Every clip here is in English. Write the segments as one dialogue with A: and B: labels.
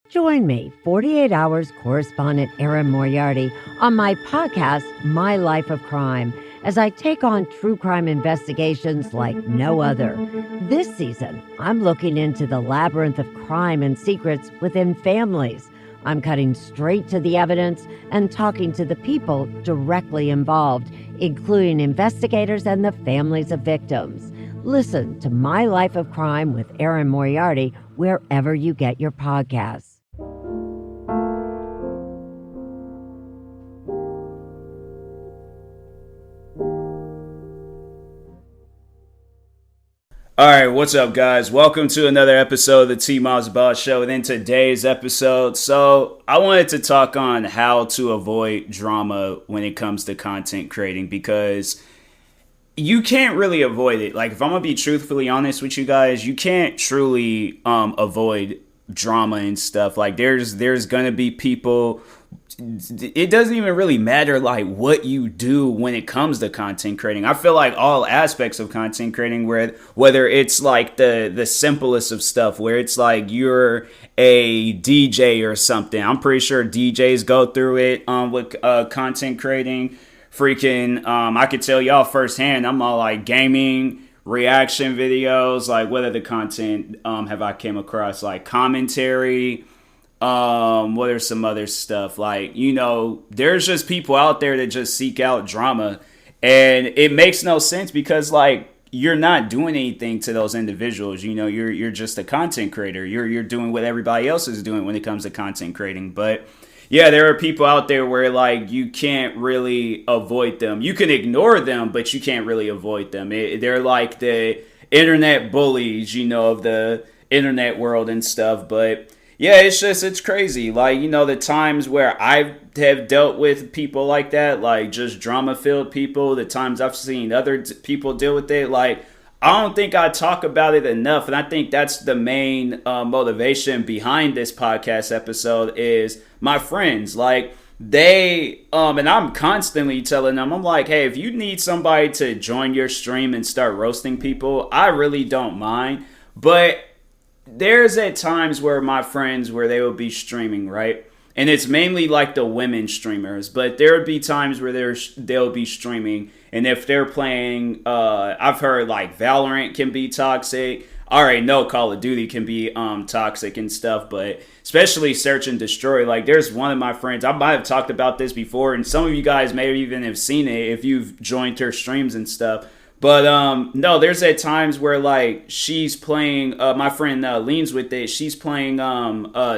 A: Join me, 48 Hours correspondent Erin Moriarty, on my podcast, My Life of Crime, as I take on true crime investigations like no other. This season, I'm looking into the labyrinth of crime and secrets within families. I'm cutting straight to the evidence and talking to the people directly involved, including investigators and the families of victims. Listen to My Life of Crime with Erin Moriarty wherever you get your podcasts.
B: All right, what's up, guys? Welcome to another episode of the TMossBoss Show. And in today's episode, I wanted to talk on how to avoid drama when it comes to content creating, because you can't really avoid it. Like, if I'm gonna be truthfully honest with you guys, you can't truly avoid drama and stuff. Like, there's gonna be people. It doesn't even really matter like what you do when it comes to content creating. I feel like all aspects of content creating, whether it's like the simplest of stuff, where it's like you're a DJ or something. I'm pretty sure DJs go through it with content creating. Freaking, I could tell y'all firsthand. I'm all like gaming reaction videos, like what other content have I came across, like commentary. What are some other stuff? Like, you know, there's just people out there that just seek out drama, and it makes no sense because, like, you're not doing anything to those individuals. You know, you're just a content creator. You're doing what everybody else is doing when it comes to content creating. But yeah, there are people out there where, like, you can't really avoid them. You can ignore them, but you can't really avoid them. They're like the internet bullies, you know, of the internet world and stuff. But yeah, it's crazy. Like, you know, the times where I have dealt with people like that, like just drama-filled people, the times I've seen other people deal with it, like, I don't think I talk about it enough. And I think that's the main motivation behind this podcast episode is my friends. Like, they, and I'm constantly telling them, I'm like, hey, if you need somebody to join your stream and start roasting people, I really don't mind. But there's at times where my friends, where they will be streaming, right? And it's mainly like the women streamers, but there would be times where they'll be streaming, and if they're playing, I've heard like Valorant can be toxic. I already know Call of Duty can be toxic and stuff, but especially Search and Destroy. Like, there's one of my friends, I might have talked about this before, and some of you guys may even have seen it if you've joined her streams and stuff. But no, there's at times where, like, she's playing, my friend leans with it, she's playing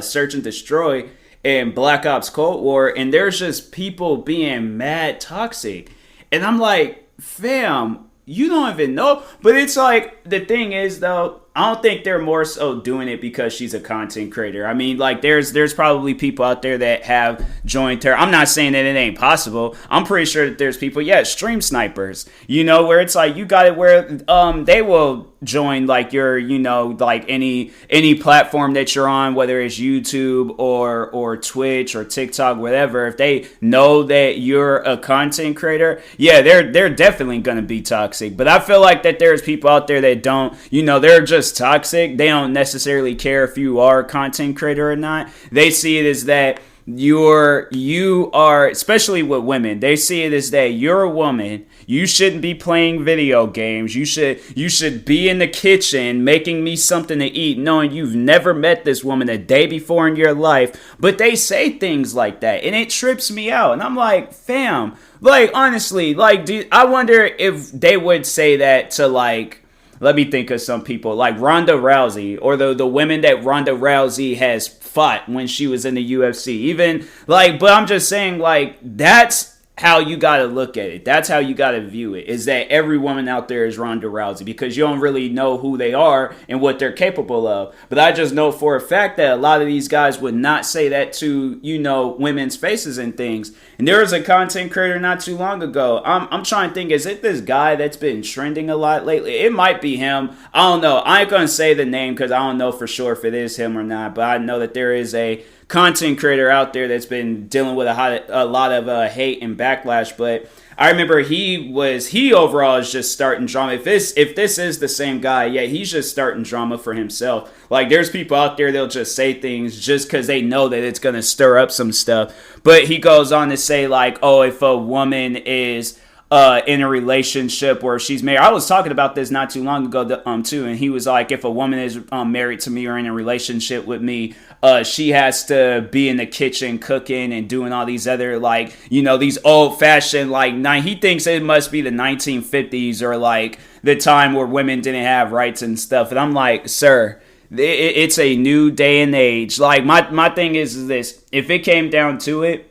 B: Search and Destroy and Black Ops Cold War, and there's just people being mad toxic. And I'm like, fam, you don't even know. But it's like, the thing is, though, I don't think they're more so doing it because she's a content creator. I mean, like, there's probably people out there that have joined her. I'm not saying that it ain't possible. I'm pretty sure that there's people, stream snipers, you know, where it's like, you got it where they will join, like, your, you know, like any platform that you're on, whether it's YouTube or Twitch or TikTok, whatever. If they know that you're a content creator, yeah, they're definitely gonna be toxic. But I feel like that there's people out there that don't, you know, they're just toxic. They don't necessarily care if you are a content creator or not. They see it as that you are, especially with women, they see it as that you're a woman. You shouldn't be playing video games. You should be in the kitchen making me something to eat, knowing you've never met this woman a day before in your life. But they say things like that, and it trips me out. And I'm like, fam, like, honestly, like, dude, I wonder if they would say that to, like, let me think of some people like Ronda Rousey, or the women that Ronda Rousey has fought when she was in the UFC. Even like, but I'm just saying, like, that's how you got to look at it. That's how you got to view it, is that every woman out there is Ronda Rousey, because you don't really know who they are and what they're capable of. But I just know for a fact that a lot of these guys would not say that to, you know, women's faces and things. And there was a content creator not too long ago. I'm trying to think, is it this guy that's been trending a lot lately? It might be him. I don't know. I ain't going to say the name because I don't know for sure if it is him or not. But I know that there is a content creator out there that's been dealing with a lot of hate and backlash, but I remember he overall is just starting drama. If this is the same guy, yeah, he's just starting drama for himself. Like, there's people out there, they'll just say things just because they know that it's going to stir up some stuff. But he goes on to say, like, oh, if a woman is in a relationship where she's married. I was talking about this not too long ago, too, and he was like, if a woman is married to me or in a relationship with me, she has to be in the kitchen cooking and doing all these other, like, you know, these old-fashioned, like, he thinks it must be the 1950s or, like, the time where women didn't have rights and stuff. And I'm like, sir, it's a new day and age. Like, my thing is this. If it came down to it,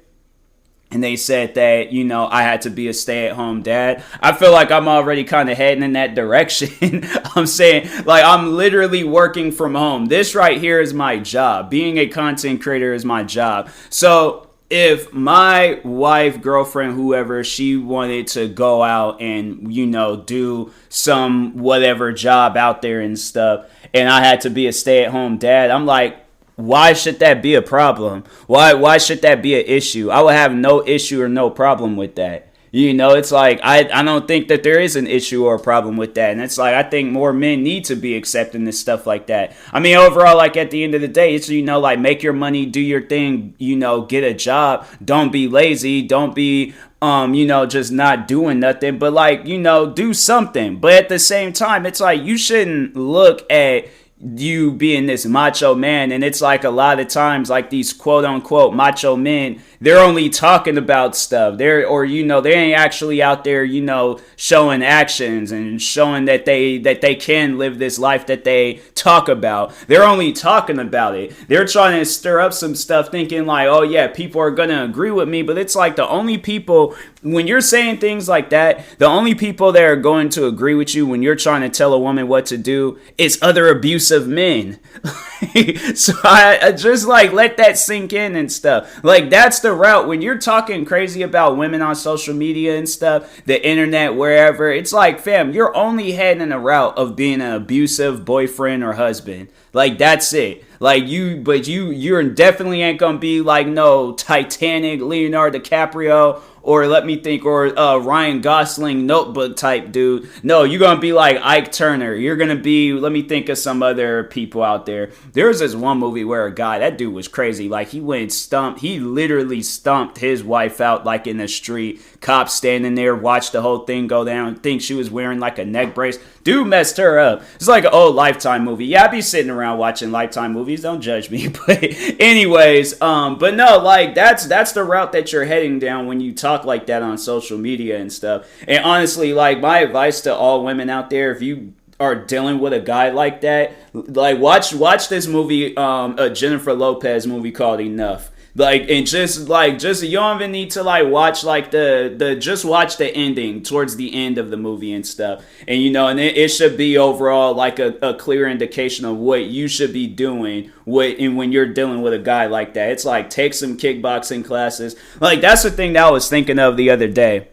B: and they said that, you know, I had to be a stay-at-home dad, I feel like I'm already kind of heading in that direction. I'm saying, like, I'm literally working from home. This right here is my job. Being a content creator is my job. So if my wife, girlfriend, whoever, she wanted to go out and, you know, do some whatever job out there and stuff, and I had to be a stay-at-home dad, I'm like, why should that be a problem? Why should that be an issue? I would have no issue or no problem with that. You know, it's like, I don't think that there is an issue or a problem with that. And it's like, I think more men need to be accepting this stuff like that. I mean, overall, like, at the end of the day, it's, you know, like, make your money, do your thing, you know, get a job. Don't be lazy. Don't be, you know, just not doing nothing. But, like, you know, do something. But at the same time, it's like, you shouldn't look at you being this macho man, and it's like a lot of times, like, these quote unquote macho men, they're only talking about stuff. They ain't actually out there, you know, showing actions and showing that they can live this life that they talk about. They're only talking about it. They're trying to stir up some stuff, thinking like, oh yeah, people are gonna agree with me. But it's like, the only people, when you're saying things like that, the only people that are going to agree with you when you're trying to tell a woman what to do is other abusive men. So I just, like, let that sink in and stuff. Like, that's the route. When you're talking crazy about women on social media and stuff, the internet, wherever, it's like, fam, you're only heading a route of being an abusive boyfriend or husband. Like, that's it. Like, you definitely ain't gonna be like no Titanic, Leonardo DiCaprio, or let me think, or Ryan Gosling Notebook type dude. No, you're gonna be like Ike Turner. You're gonna be, let me think of some other people out there. There was this one movie where a guy, that dude was crazy. Like, he literally stumped his wife out, like, in the street. Cops standing there, watched the whole thing go down, think she was wearing like a neck brace. Dude messed her up. It's like an old Lifetime movie. Yeah, I be sitting around watching Lifetime movies. Don't judge me. But anyways, but no, like, that's the route that you're heading down when you talk like that on social media and stuff. And honestly, like, my advice to all women out there, if you are dealing with a guy like that, like, watch this movie, a Jennifer Lopez movie called Enough. Like, and just you don't even need to, like, watch, like, just watch the ending towards the end of the movie and stuff. And, you know, and it should be overall, like, a clear indication of what you should be doing when you're dealing with a guy like that. It's like, take some kickboxing classes. Like, that's the thing that I was thinking of the other day.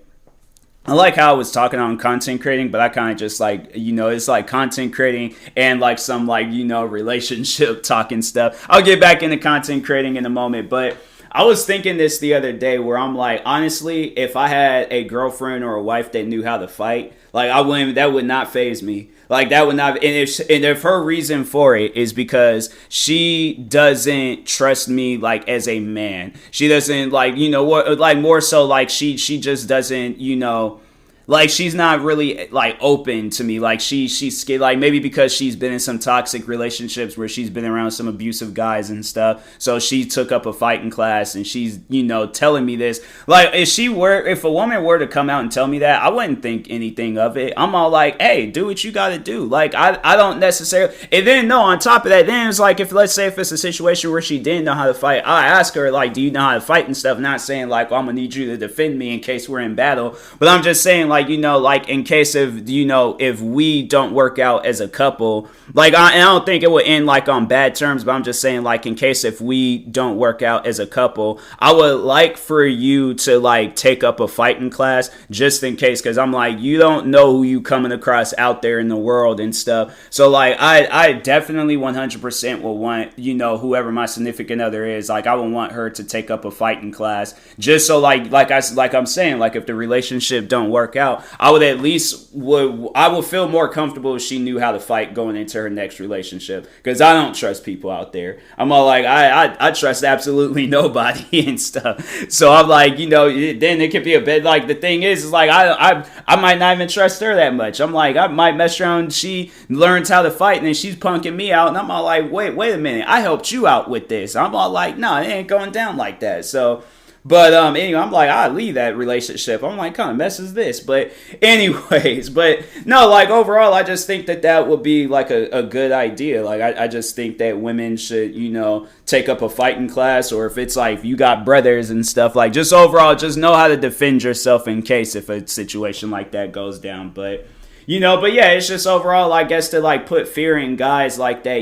B: I like how I was talking on content creating, but I kind of just, like, you know, it's like content creating and, like, some, like, you know, relationship talking stuff. I'll get back into content creating in a moment, but I was thinking this the other day where I'm like, honestly, if I had a girlfriend or a wife that knew how to fight, like, that would not faze me. Like, that would not, and if her reason for it is because she doesn't trust me, like, as a man, she doesn't, like, you know what, like, more so, like, she just doesn't, you know, like, she's not really, like, open to me. Like, she's scared, like, maybe because she's been in some toxic relationships where she's been around some abusive guys and stuff. So she took up a fighting class and she's, you know, telling me this. Like, if a woman were to come out and tell me that, I wouldn't think anything of it. I'm all like, hey, do what you gotta do. Like, I don't necessarily, and then, no, on top of that, then it's like, let's say if it's a situation where she didn't know how to fight, I ask her, like, do you know how to fight and stuff? Not saying, like, oh, I'm gonna need you to defend me in case we're in battle. But I'm just saying, like, like, like in case of, if we don't work out as a couple, like I don't think it would end like on bad terms, but I'm just saying, like, in case if we don't work out as a couple, I would like for you to like take up a fighting class just in case, because I'm like, you don't know who you coming across out there in the world and stuff. So like I definitely 100% will want, whoever my significant other is, like I would want her to take up a fighting class just so like I'm saying, like if the relationship don't work out, I would at least I would feel more comfortable if she knew how to fight going into her next relationship, because I don't trust people out there. I'm all like I trust absolutely nobody and stuff. So I'm like, then it could be a bit like, the thing is like I might not even trust her that much. I'm like, I might mess around, she learns how to fight and then she's punking me out, and I'm all like, wait a minute, I helped you out with this. I'm all like, no, it ain't going down like that. So but anyway, I'm like, I leave that relationship. I'm like, kind of mess is this? But anyways, but no, like overall, I just think that would be like a good idea. Like I just think that women should, take up a fighting class, or if it's like, if you got brothers and stuff, like just overall, just know how to defend yourself in case if a situation like that goes down. But but yeah, it's just overall, I guess, to like put fear in guys like that,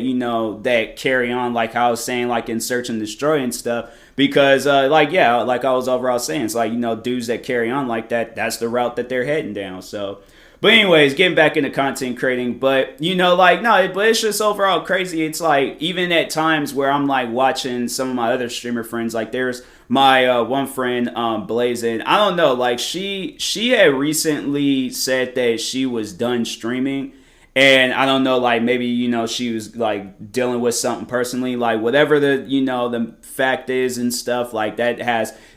B: that carry on, like how I was saying, like in search and destroy and stuff. Because, like I was overall saying, it's like, dudes that carry on like that, that's the route that they're heading down. So, but anyways, getting back into content creating, but, but it's just overall crazy. It's like, even at times where I'm like watching some of my other streamer friends, like there's my one friend, Blazing, I don't know, like she had recently said that she was done streaming. And I don't know, like maybe, she was like dealing with something personally, like whatever the, the fact is and stuff like that,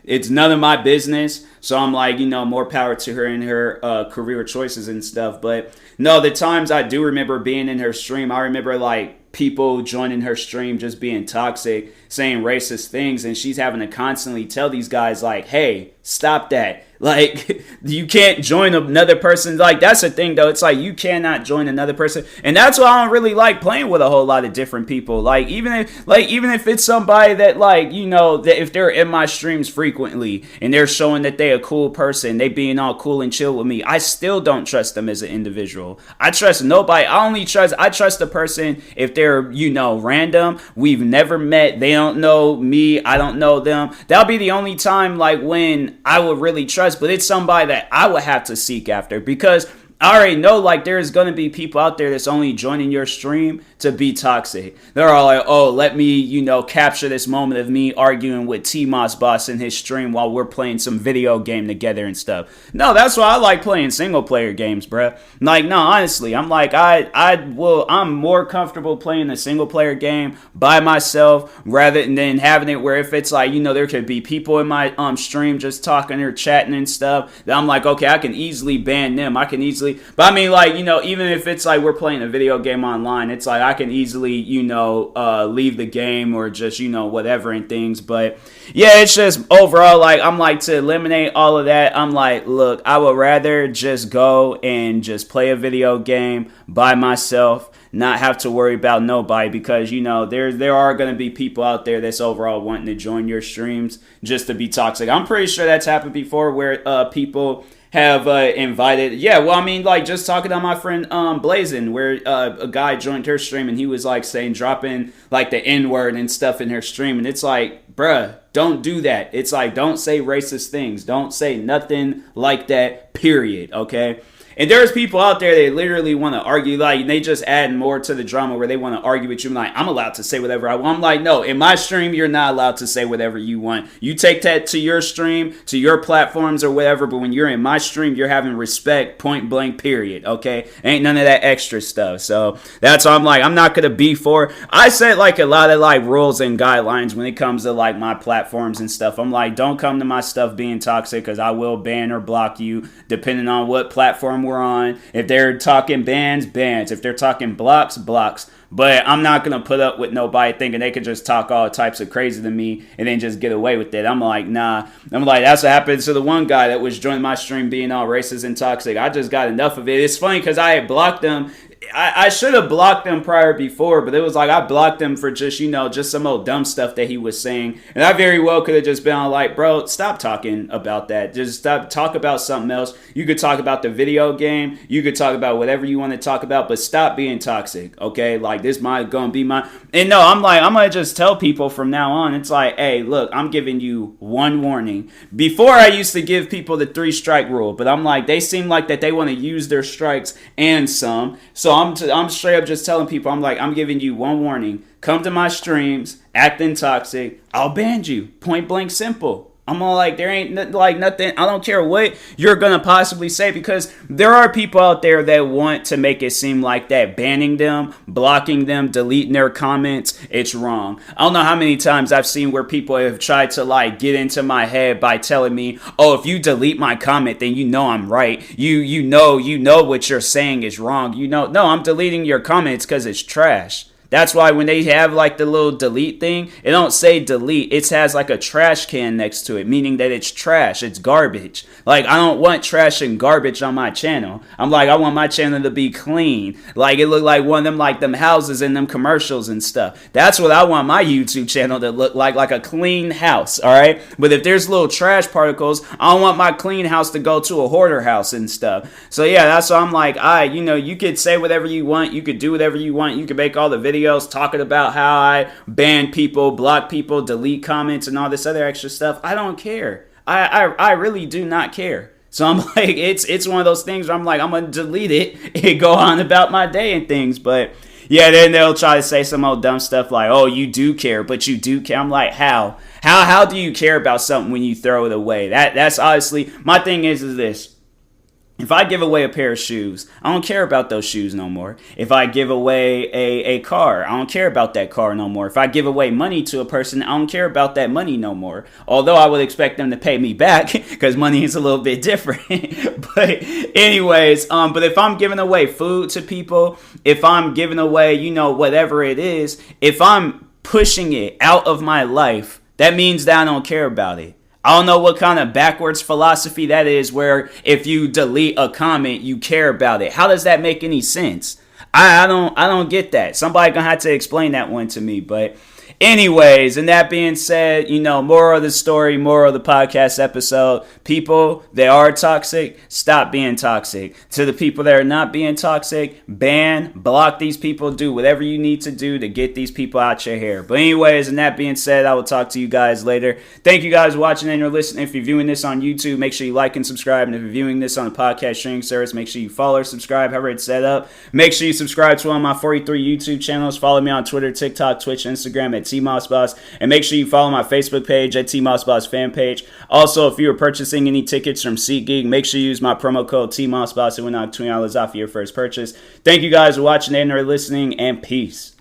B: it's none of my business. So I'm like, more power to her and her career choices and stuff. But no, the times I do remember being in her stream, I remember like people joining her stream just being toxic, saying racist things, and she's having to constantly tell these guys like, hey, stop that. Like, you can't join another person. Like, that's the thing, though. It's like, you cannot join another person. And that's why I don't really like playing with a whole lot of different people. Like, even if it's somebody that, like, that if they're in my streams frequently and they're showing that they a cool person, they being all cool and chill with me, I still don't trust them as an individual. I trust nobody. I trust the person if they're, random. We've never met. They don't know me. I don't know them. That'll be the only time, like, when I would really trust. But it's somebody that I would have to seek after, because I already know, like, there's going to be people out there that's only joining your stream to be toxic. They're all like, oh, let me, capture this moment of me arguing with TMossBoss in his stream while we're playing some video game together and stuff. No, that's why I like playing single player games, bruh. Like, no, honestly, I'm like, I'm more comfortable playing a single player game by myself rather than having it where if it's like, there could be people in my stream just talking or chatting and stuff, that I'm like, okay, I can easily ban them. I can easily, but I mean, like, even if it's like we're playing a video game online, it's like I can easily, leave the game or just, whatever and things. But yeah, it's just overall, like, I'm like, to eliminate all of that, I'm like, look, I would rather just go and just play a video game by myself, not have to worry about nobody, because there are going to be people out there that's overall wanting to join your streams just to be toxic. I'm pretty sure that's happened before, where people have invited, like just talking to my friend Blazing, where a guy joined her stream and he was like dropping like the N-word and stuff in her stream, and it's like, bruh, don't do that. It's like, don't say racist things, don't say nothing like that, period. Okay. And there's people out there that literally want to argue, like, they just add more to the drama where they want to argue with you. Like, I'm allowed to say whatever I want. I'm like, no, in my stream, you're not allowed to say whatever you want. You take that to your stream, to your platforms or whatever, but when you're in my stream, you're having respect, point blank, period, okay? Ain't none of that extra stuff. So that's why I'm like, I'm not going to be for, I set like a lot of like rules and guidelines when it comes to like my platforms and stuff. I'm like, don't come to my stuff being toxic, because I will ban or block you depending on what platform we're on. If they're talking bans. If they're talking blocks. But I'm not going to put up with nobody thinking they could just talk all types of crazy to me and then just get away with it. I'm like, nah. I'm like, that's what happened to the one guy that was joining my stream being all racist and toxic. I just got enough of it. It's funny because I had blocked him I should have blocked them prior before, but it was like I blocked him for just, just some old dumb stuff that he was saying. And I very well could have just been like, bro, stop talking about that. Just talk about something else. You could talk about the video game. You could talk about whatever you want to talk about, but stop being toxic, okay? Like, this might gonna be my... And no, I'm gonna just tell people from now on, it's like, hey, look, I'm giving you one warning. Before, I used to give people the 3-strike rule, but I'm like, they seem like that they want to use their strikes and some. So I'm straight up just telling people, I'm like, I'm giving you one warning. Come to my streams, acting toxic, I'll ban you. Point blank simple. I'm all like, there ain't like nothing. I don't care what you're going to possibly say, because there are people out there that want to make it seem like that banning them, blocking them, deleting their comments, it's wrong. I don't know how many times I've seen where people have tried to like get into my head by telling me, oh, if you delete my comment, then you know I'm right. You know what you're saying is wrong. No, I'm deleting your comments because it's trash. That's why when they have like the little delete thing, it don't say delete. It has like a trash can next to it, meaning that it's trash. It's garbage. Like, I don't want trash and garbage on my channel. I'm like, I want my channel to be clean. Like, it look like one of them, like them houses and them commercials and stuff. That's what I want my YouTube channel to look like a clean house, all right? But if there's little trash particles, I don't want my clean house to go to a hoarder house and stuff. So yeah, that's why I'm like, you could say whatever you want. You could do whatever you want. You could make all the videos talking about how I ban people, block people, delete comments, and all this other extra stuff. I don't care. I really do not care. So I'm like, it's one of those things where I'm like, I'm gonna delete it and go on about my day and things. But yeah, then they'll try to say some old dumb stuff like, oh, you do care, but you do care. I'm like, how do you care about something when you throw it away? That's honestly, my thing is this. If I give away a pair of shoes, I don't care about those shoes no more. If I give away a car, I don't care about that car no more. If I give away money to a person, I don't care about that money no more. Although I would expect them to pay me back, because money is a little bit different. But anyways, but if I'm giving away food to people, if I'm giving away, whatever it is, if I'm pushing it out of my life, that means that I don't care about it. I don't know what kind of backwards philosophy that is, where if you delete a comment, you care about it. How does that make any sense? I don't get that. Somebody gonna have to explain that one to me. But anyways, and that being said, moral of the story, moral of the podcast episode, people that are toxic, stop being toxic. To the people that are not being toxic, ban, block these people, do whatever you need to do to get these people out your hair. But anyways, and that being said, I will talk to you guys later. Thank you guys for watching and or listening. If you're viewing this on YouTube, make sure you like and subscribe. And if you're viewing this on a podcast streaming service, make sure you follow or subscribe, however it's set up. Make sure you subscribe to one of my 43 YouTube channels. Follow me on Twitter, TikTok, Twitch, Instagram at TMossBoss. And make sure you follow my Facebook page at TMossBoss fan page. Also, if you are purchasing any tickets from SeatGeek, make sure you use my promo code TMossBoss. It will knock $20 off your first purchase. Thank you guys for watching and or listening, and peace.